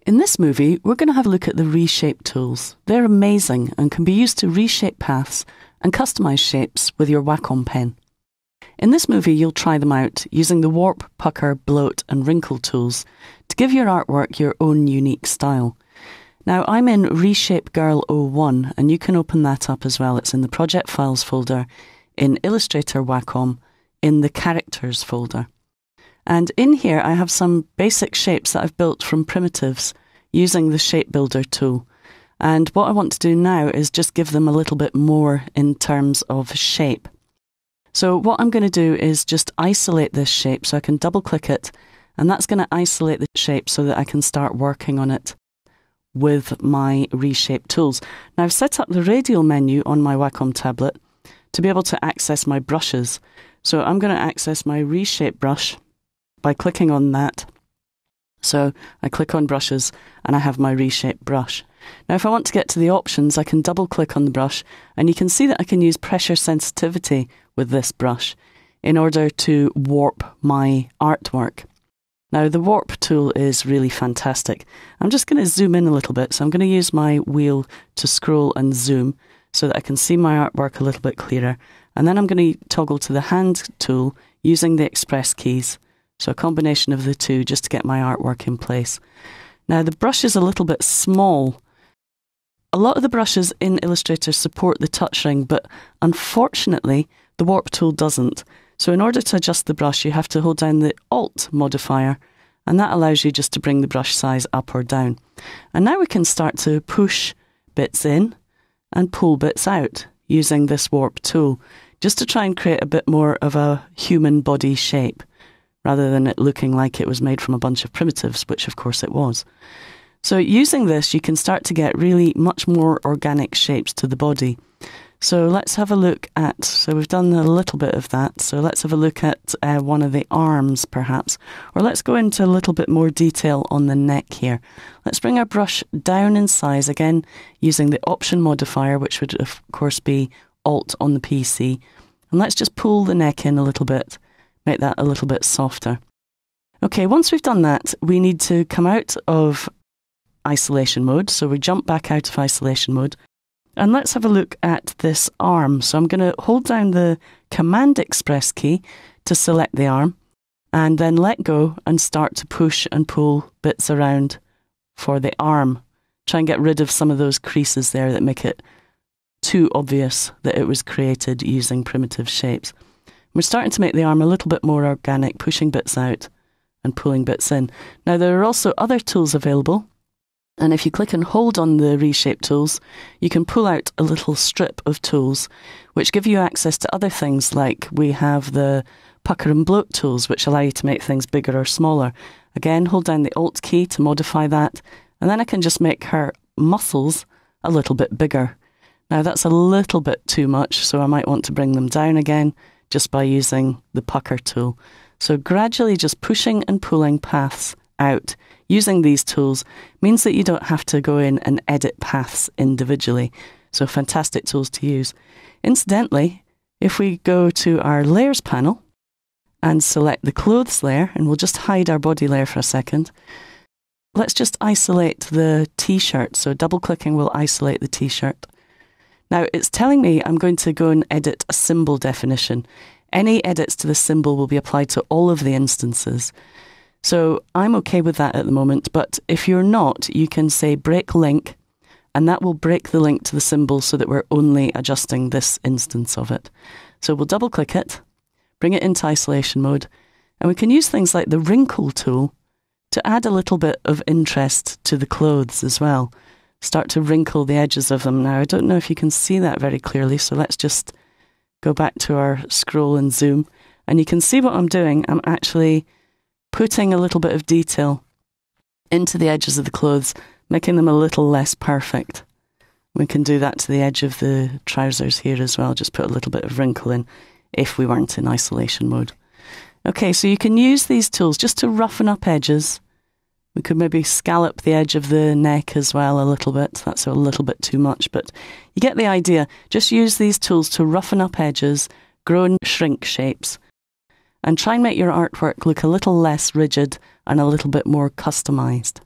In this movie, we're going to have a look at the Reshape tools. They're amazing and can be used to reshape paths and customize shapes with your Wacom pen. In this movie, you'll try them out using the warp, pucker, bloat and wrinkle tools to give your artwork your own unique style. Now, I'm in Reshape Girl 01 and you can open that up as well. It's in the Project Files folder, in Illustrator Wacom, in the Characters folder. And in here, I have some basic shapes that I've built from primitives using the Shape Builder tool. And what I want to do now is just give them a little bit more in terms of shape. So what I'm going to do is just isolate this shape, so I can double click it, and that's going to isolate the shape so that I can start working on it with my Reshape tools. Now, I've set up the radial menu on my Wacom tablet to be able to access my brushes. So I'm going to access my Reshape brush by clicking on that. So I click on brushes and I have my Reshape brush. Now if I want to get to the options, I can double click on the brush and you can see that I can use pressure sensitivity with this brush in order to warp my artwork. Now the warp tool is really fantastic. I'm just going to zoom in a little bit. So I'm going to use my wheel to scroll and zoom so that I can see my artwork a little bit clearer. And then I'm going to toggle to the hand tool using the express keys. So a combination of the two just to get my artwork in place. Now the brush is a little bit small. A lot of the brushes in Illustrator support the touch ring, but unfortunately the warp tool doesn't. So in order to adjust the brush, you have to hold down the Alt modifier, and that allows you just to bring the brush size up or down. And now we can start to push bits in and pull bits out using this warp tool, just to try and create a bit more of a human body shape, rather than it looking like it was made from a bunch of primitives, which of course it was. So using this, you can start to get really much more organic shapes to the body. So let's have a look at, so we've done a little bit of that, so let's have a look at one of the arms perhaps, or let's go into a little bit more detail on the neck here. Let's bring our brush down in size, again using the Option modifier, which would of course be Alt on the PC, and let's just pull the neck in a little bit. Make that a little bit softer. Okay, once we've done that, we need to come out of isolation mode. So we jump back out of isolation mode. And let's have a look at this arm. So I'm going to hold down the Command Express key to select the arm, and then let go and start to push and pull bits around for the arm. Try and get rid of some of those creases there that make it too obvious that it was created using primitive shapes. We're starting to make the arm a little bit more organic, pushing bits out and pulling bits in. Now there are also other tools available, and if you click and hold on the Reshape tools, you can pull out a little strip of tools which give you access to other things, like we have the pucker and bloat tools, which allow you to make things bigger or smaller. Again, hold down the Alt key to modify that, and then I can just make her muscles a little bit bigger. Now that's a little bit too much, so I might want to bring them down again, just by using the pucker tool. So gradually just pushing and pulling paths out using these tools means that you don't have to go in and edit paths individually. So fantastic tools to use. Incidentally, if we go to our layers panel and select the clothes layer, and we'll just hide our body layer for a second, let's just isolate the t-shirt. So double clicking will isolate the t-shirt. Now, it's telling me I'm going to go and edit a symbol definition. Any edits to the symbol will be applied to all of the instances. So I'm okay with that at the moment, but if you're not, you can say break link, and that will break the link to the symbol so that we're only adjusting this instance of it. So we'll double click it, bring it into isolation mode, and we can use things like the wrinkle tool to add a little bit of interest to the clothes as well. Start to wrinkle the edges of them. Now, I don't know if you can see that very clearly, so let's just go back to our scroll and zoom. And you can see what I'm doing. I'm actually putting a little bit of detail into the edges of the clothes, making them a little less perfect. We can do that to the edge of the trousers here as well, just put a little bit of wrinkle in if we weren't in isolation mode. Okay, so you can use these tools just to roughen up edges. We could maybe scallop the edge of the neck as well a little bit. That's a little bit too much, but you get the idea. Just use these tools to roughen up edges, grow and shrink shapes, and try and make your artwork look a little less rigid and a little bit more customized.